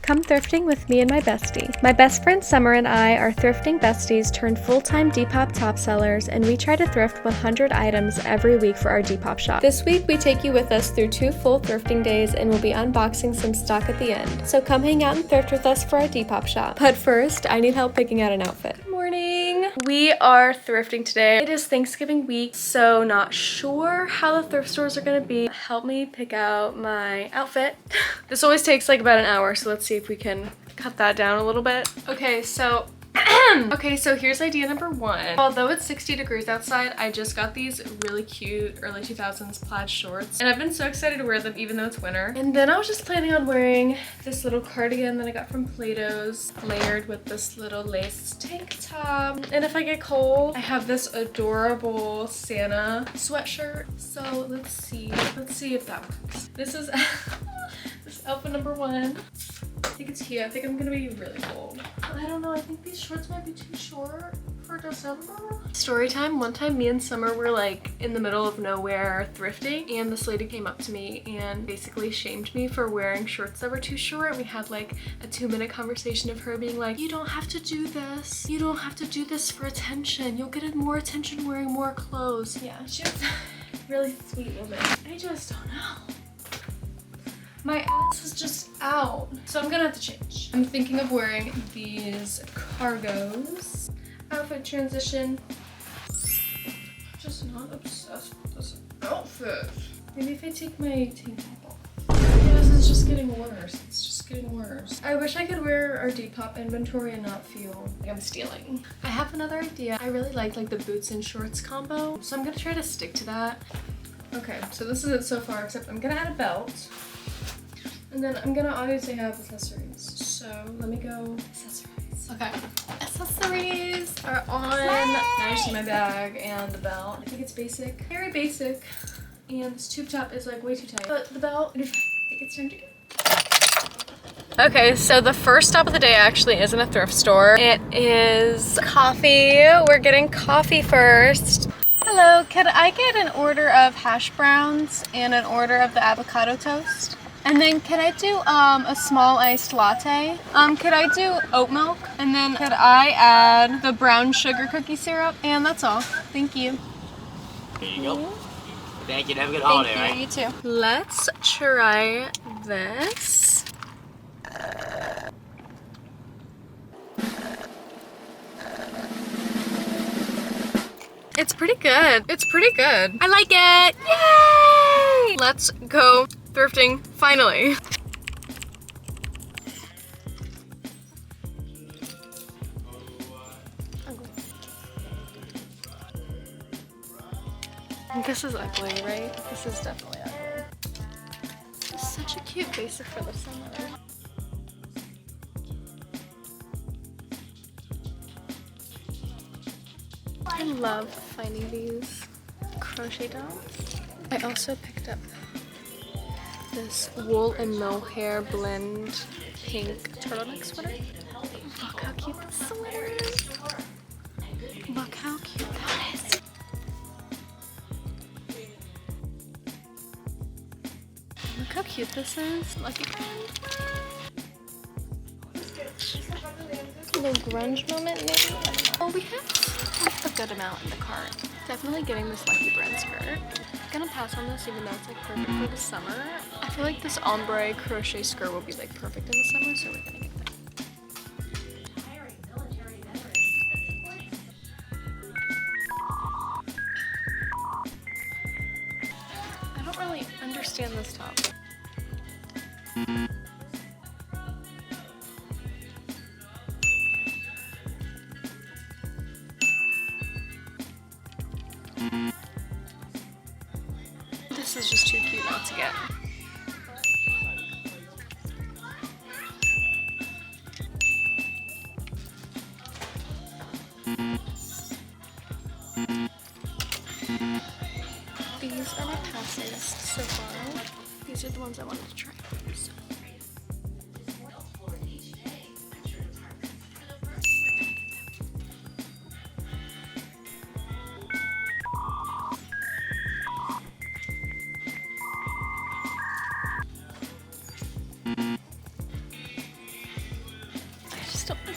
Come thrifting with me and my bestie. My best friend Summer and I are thrifting besties turned full-time Depop top sellers, and we try to thrift 100 items every week for our Depop shop. This week we take you with us through 2 full thrifting days and we'll be unboxing some stock at the end. So come hang out and thrift with us for our Depop shop. But first, I need help picking out an outfit. Good morning! We are thrifting today. It is Thanksgiving week, so not sure how the thrift stores are gonna be. Help me pick out my outfit. This always takes like about an hour, so let's see if we can cut that down a little bit. Okay, so here's idea number 1. Although it's 60 degrees outside, I just got these really cute early 2000s plaid shorts, and I've been so excited to wear them even though it's winter. And then I was just planning on wearing this little cardigan that I got from Plato's, layered with this little lace tank top. And if I get cold, I have this adorable Santa sweatshirt. So let's see if that works. This is this is outfit number 1. I think it's cute. I think I'm gonna be really cold. I don't know, I think these shorts might be too short for December. Story time. One time me and Summer were like in the middle of nowhere thrifting, and this lady came up to me and basically shamed me for wearing shorts that were too short. We had like a 2-minute conversation of her being like, you don't have to do this. You don't have to do this for attention. You'll get more attention wearing more clothes. Yeah, she was a really sweet woman. I just don't know. My ass is just out, so I'm gonna have to change. I'm thinking of wearing these cargos. Outfit transition. I'm just not obsessed with this outfit. Maybe if I take my tank top off. Yeah, this is just getting worse. It's just getting worse. I wish I could wear our Depop inventory and not feel like I'm stealing. I have another idea. I really like the boots and shorts combo, so I'm gonna try to stick to that. Okay, so this is it so far, except I'm gonna add a belt. And then I'm gonna obviously have accessories. So let me go accessories. Okay, accessories are on. Now you see my bag and the belt. I think it's basic, very basic. And this tube top is like way too tight. But the belt, I think it's time to go. Okay, so the first stop of the day actually isn't a thrift store. It is coffee. We're getting coffee first. Hello, could I get an order of hash browns and an order of the avocado toast? And then could I do a small iced latte? Could I do oat milk? And then could I add the brown sugar cookie syrup? And that's all. Thank you. Here you go. Thank you. Have a good holiday, Thank you. You too. Let's try this. It's pretty good. It's pretty good. I like it. Yay! Let's go thrifting, finally. This is ugly, right? This is definitely ugly. This is such a cute basic for the summer. I love finding these crochet dolls. I also picked up this wool and mohair blend pink turtleneck sweater. Look how cute this sweater is. Look how cute that is. Look how cute this is. Lucky friend. A little grunge moment maybe? Oh, we have a good amount in the cart. Definitely getting this Lucky Brand skirt. Gonna pass on this even though it's like perfect for the summer. I feel like this ombre crochet skirt will be like perfect in the summer, so we're gonna get that. I don't really understand this top. This is just too cute not to get. These are my passes so far. These are the ones I wanted to try. So.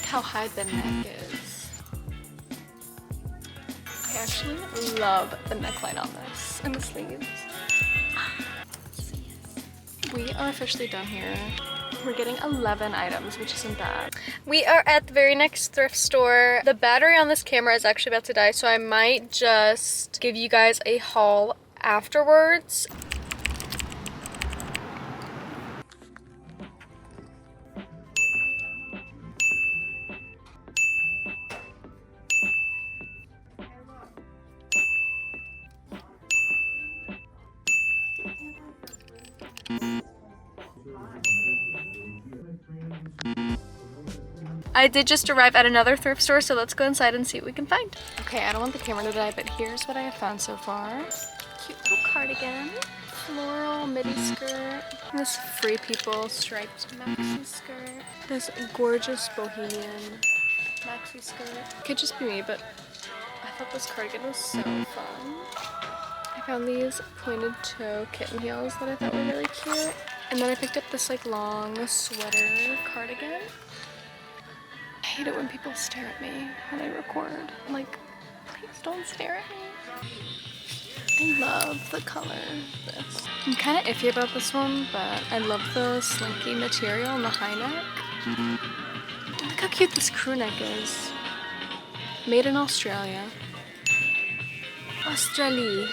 how high the neck is. I actually love the neckline on this and the sleeves. We are officially done here. We're getting 11 items, which isn't bad. We are at the very next thrift store. The battery on this camera is actually about to die, so I might just give you guys a haul afterwards. I did just arrive at another thrift store, so let's go inside and see what we can find. Okay, I don't want the camera to die, but here's what I have found so far. Cute little cardigan, floral midi skirt, this Free People striped maxi skirt, this gorgeous bohemian maxi skirt. Could just be me, but I thought this cardigan was so fun. I found these pointed toe kitten heels that I thought were really cute. And then I picked up this like long sweater cardigan. I hate it when people stare at me when I record. I'm like, please don't stare at me. I love the color of this. I'm kind of iffy about this one, but I love the slinky material and the high neck. Look how cute this crew neck is. Made in Australia. Australia.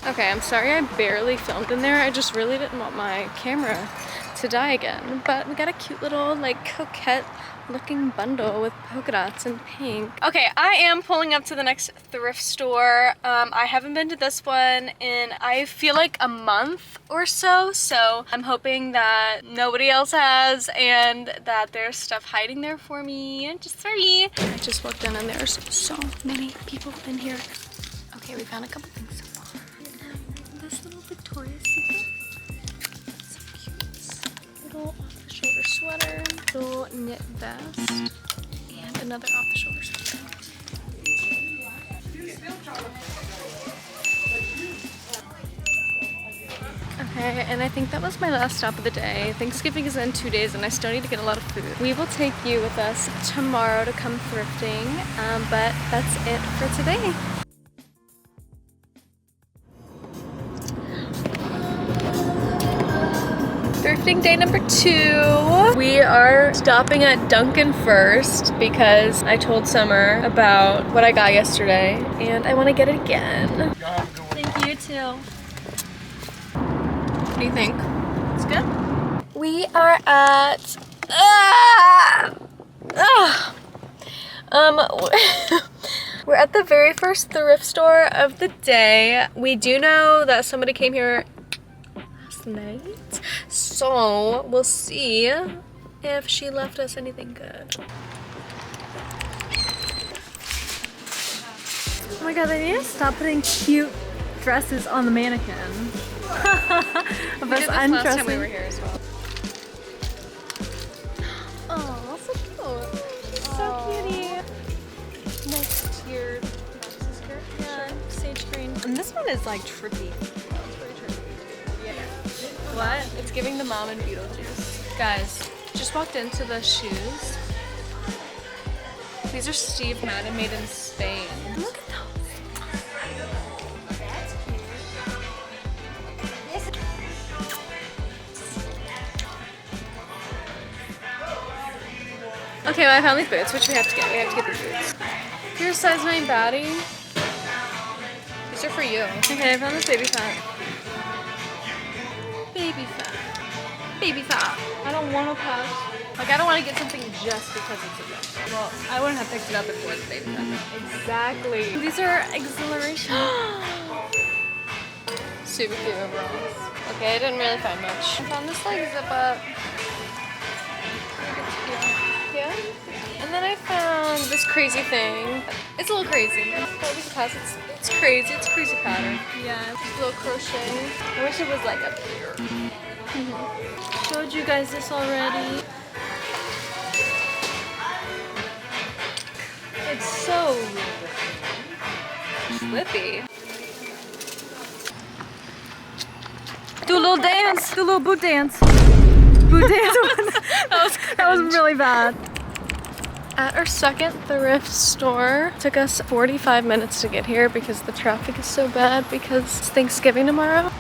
Okay, I'm sorry I barely filmed in there. I just really didn't want my camera to die again. But we got a cute little like coquette looking bundle with polka dots and pink. Okay, I am pulling up to the next thrift store. I haven't been to this one in I feel like a month or so. So I'm hoping that nobody else has and that there's stuff hiding there for me. Just for me. I just walked in and there's so many people in here. Okay, we found a couple things so far. This little Victoria's Secret. So cute. Little off-the-shoulder sweater, little knit vest, and another off-the-shoulder sweater. Okay, and I think that was my last stop of the day. Thanksgiving is in 2 days and I still need to get a lot of food. We will take you with us tomorrow to come thrifting, but that's it for today. Thrifting day number 2. We are stopping at Dunkin' first because I told Summer about what I got yesterday and I want to get it again. Thank you too. What do you think? It's good? We are at we're at the very first thrift store of the day. We do know that somebody came here last night, so we'll see if she left us anything good. Oh my god, they need to stop putting cute dresses on the mannequin. Of us undressing. Last time we were here as well. Oh, so cute. She's so cutie. Nice tiered maxi skirt. Yeah, sage green. And this one is like trippy. Yeah. What? It's giving the mom and Beetlejuice. Guys, just walked into the shoes. These are Steve Madden made in Spain. Look at those. Okay, well I found these boots, which we have to get. We have to get these boots. Here's size 9 baddie. These are for you. Okay, I found this baby fat. Baby fat. Baby fat. I don't want to pass. Like, I don't want to get something just because it's a gift. Well, I wouldn't have picked it up if it was baby fat. Exactly. These are exhilaration. Super cute overalls. Okay, I didn't really find much. I found this like zip up. Yeah. And then I I found this crazy thing. It's a little crazy, but we can pass it. It's crazy. It's a crazy pattern. Yeah. It's a little crochet. I wish it was like up here. Showed you guys this already. It's so flippy. Do a little dance. Do a little boot dance. Boot dance. that was really bad. At our second thrift store, took us 45 minutes to get here because the traffic is so bad because it's Thanksgiving tomorrow.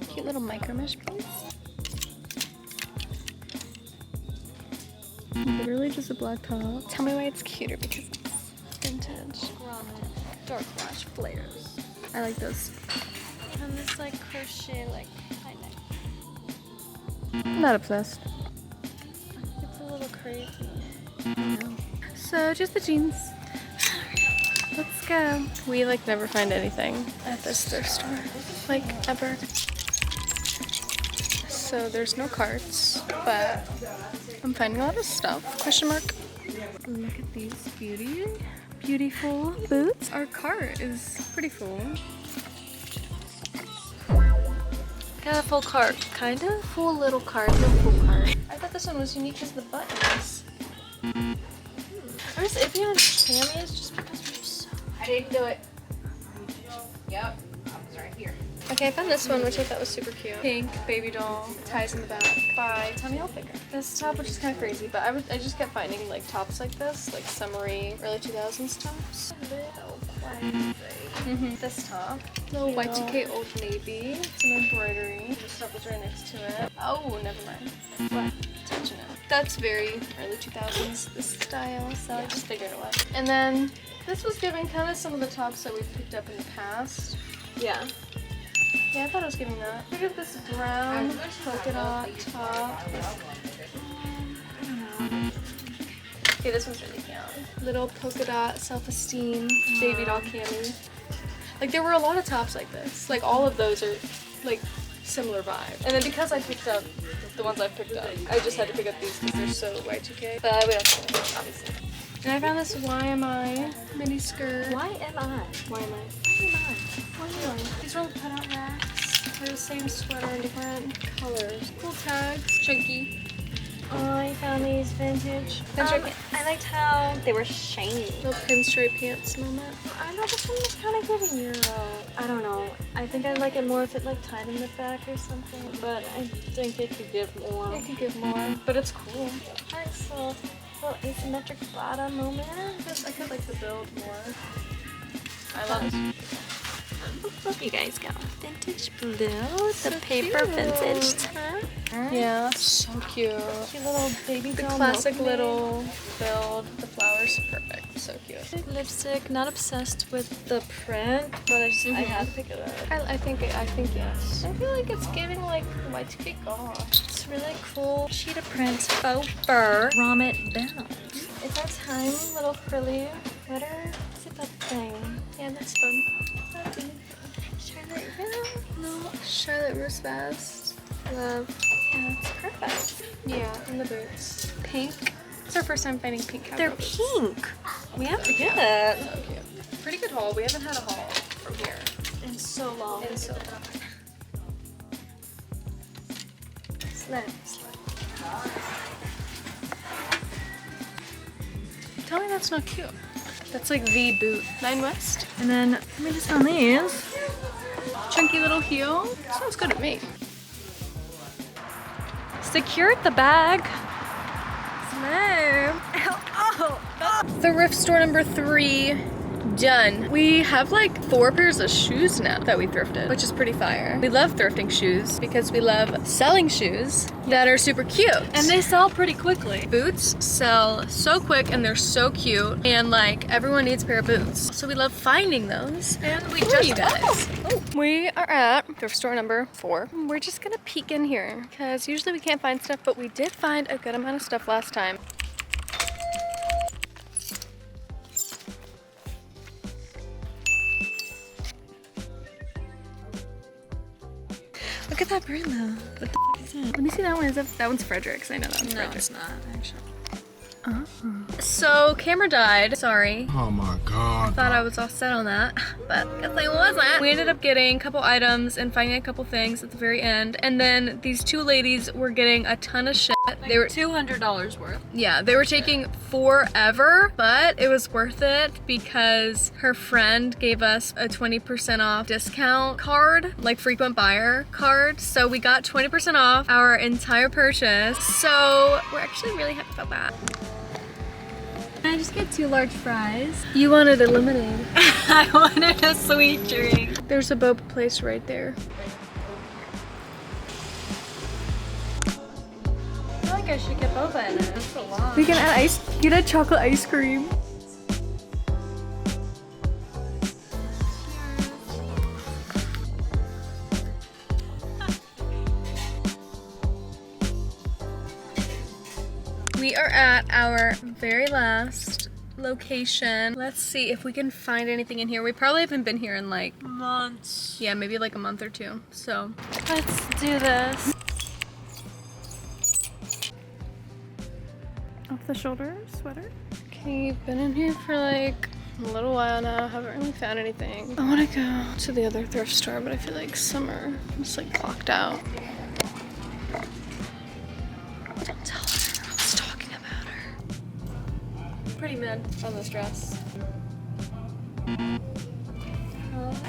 Cute little micro mesh piece. Literally just a black top. Tell me why it's cuter because it's vintage. Dark wash flares. I like those. And this like crochet like high neck. I'm not obsessed. It's a little crazy. So just the jeans. Let's go. We like never find anything at this thrift store. Like ever. So there's no carts, but I'm finding a lot of stuff. Question mark. Look at these beautiful boots. Our cart is pretty full. Got a full cart, kind of. Full little cart, no full cart. I thought this one was unique because of the buttons. I was iffy on camis just because we're so... I didn't do it. Yep, I was right here. Okay, I found this one, which I thought was super cute. Pink, baby doll, ties in the back by Tommy Hilfiger. This top, which is kind of crazy, but I just kept finding like tops like this, like summery, early 2000s tops. This top, little Y2K Old Navy, some embroidery. This top was right next to it. Oh, never mind. What? Touching it. That's very early 2000s, this style, so I just figured it was. And then this was giving kind of some of the tops that we've picked up in the past. Yeah. Yeah, I thought I was giving that. Look at this brown polka dot top. I don't know. Okay, this one's really cute. Little polka dot self-esteem baby doll cami. Like there were a lot of tops like this. Like all of those are like similar vibe. And then because I picked up the ones I picked up, I just had to pick up these because they're so Y2K. But we don't see them, obviously. And I found this YMI mini skirt. Why am I? These are all the cutout racks. They're the same sweater in different colors. Cool tags. Chunky. Oh, I found these vintage. I liked how they were shiny. Little pinstripe pants moment. I know this one was kind of giving Euro. I don't know. I think I'd like it more if it like tied in the back or something. But I think it could give more. It could give more, but it's cool. Alright, so little asymmetric bottom moment. I could like to build more. I love it. You guys got vintage blue, the paper vintage top. Yeah, so cute. Cute little baby The doll classic milkmaid. little build. The flowers, perfect. So cute. Lipstick, not obsessed with the print, but I had to pick it up. I think yes. I feel like it's giving like Y2K goth. It's really cool. Cheetah print, faux fur, grommet bound. It's our tiny little frilly sweater. What's it that thing? Yeah, that's fun. Charlotte Russe. No, Charlotte Russe vest. Love. Yeah, it's perfect. Yeah, and the boots. Pink. It's our first time finding pink cowboy They're boots. pink. We have to get it. So cute. Pretty good haul. We haven't had a haul from here In so long. in so long. Slim. Tell me that's not cute. That's like the boot. 9 West. And then we just found these. Chunky little heel. Sounds good to me. Secured the bag. Slim. Thrift store number 3 done. We have like 4 pairs of shoes now that we thrifted, which is pretty fire. We love thrifting shoes because we love selling shoes that are super cute. And they sell pretty quickly. Boots sell so quick and they're so cute, and like everyone needs a pair of boots. So we love finding those, and we just you guys. We are at thrift store number 4. We're just gonna peek in here because usually we can't find stuff, but we did find a good amount of stuff last time. Look at that brand though? What the fuck is that? Let me see that one. That one's Frederick's. I know that one's No, Frederick's. it's not actually. So camera died. Sorry. Oh my god. Thought I was all set on that, but guess I wasn't. We ended up getting a couple items and finding a couple things at the very end. And then these two ladies were getting a ton of shit. They were $200 worth. Yeah, they were taking forever, but it was worth it because her friend gave us a 20% off discount card, like frequent buyer card. So we got 20% off our entire purchase. So we're actually really happy about that. Can I just get 2 large fries? You wanted a lemonade. I wanted a sweet drink. There's a Boba place right there. I feel like I should get boba in it. That's a lot. We can add ice, get a chocolate ice cream. We are at our very last location. Let's see if we can find anything in here. We probably haven't been here in like Months. yeah, maybe like a month or two. So Let's do this. off the shoulder sweater. Okay, been in here for like a little while now. Haven't really found anything. I want to go to the other thrift store, but I feel like summer is like clocked out. Don't tell her I was talking about her. Pretty mid on this dress. I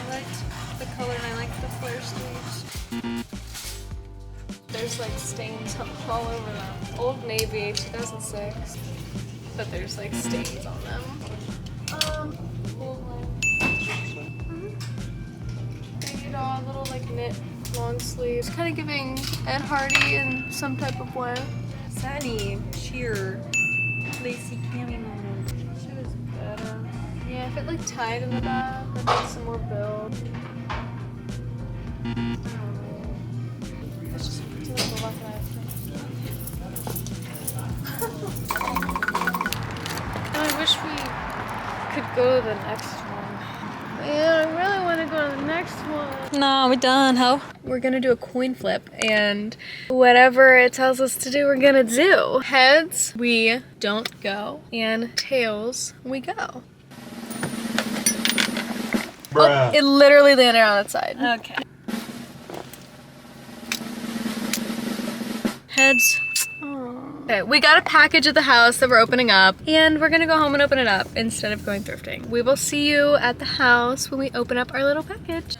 liked the color and I liked the flare sleeves. There's like stains all over them. Old Navy, 2006. But there's like stains on them. Baby doll, little like knit long sleeves. Kind of giving Ed Hardy in some type of way. Sunny, sheer, lacy cami moment. She was better. Yeah, if it like tied in the back, that needs some more build. I don't know. It's just it's like a luck and I wish we could go to the next one. Man, I really want to go to the next one. No, we're done, ho. We're gonna do a coin flip, and whatever it tells us to do, we're gonna do. Heads, we don't go, and tails, we go. Bruh. Oh, it literally landed on its side. Okay. Heads. Okay, we got a package at the house that we're opening up, and we're gonna go home and open it up instead of going thrifting. We will see you at the house when we open up our little package.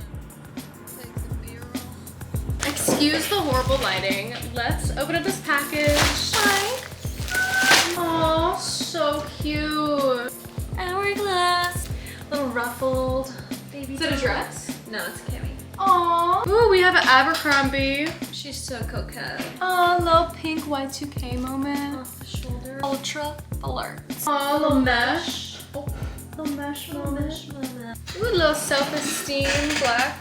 Excuse the horrible lighting. Let's open up this package. Hi. Oh, so cute. Hourglass. Little ruffled baby. Is it a dress? No, it's a cami. Aww. Ooh, we have an Abercrombie. She's so coquette. Oh, little pink Y2K moment. Off the shoulder. Ultra alert. Oh, little mesh. Oh, little mesh moment. Ooh, little self-esteem black.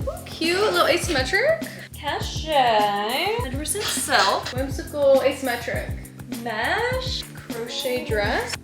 Ooh, cute. Little asymmetric. Cachet. 100% silk. Whimsical asymmetric. Mesh. Crochet dress.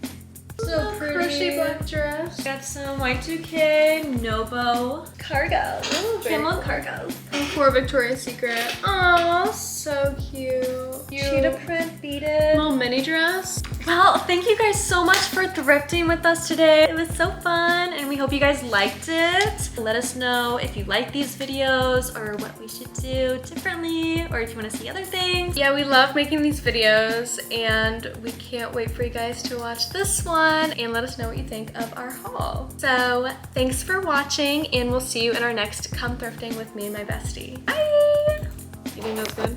So pretty. Crochet black dress. Got some Y2K Nobo cargo. Ooh, very Camel cool. cargo. And for Victoria's Secret. Aw, so cute. Cheetah print beaded. Little mini dress. Well, thank you guys so much for thrifting with us today. It was so fun and we hope you guys liked it. Let us know if you like these videos or what we should do differently or if you want to see other things. Yeah, we love making these videos and we can't wait for you guys to watch this one and let us know what you think of our haul. So thanks for watching and we'll see you in our next Come Thrifting with me and my bestie. Bye! You think that was good?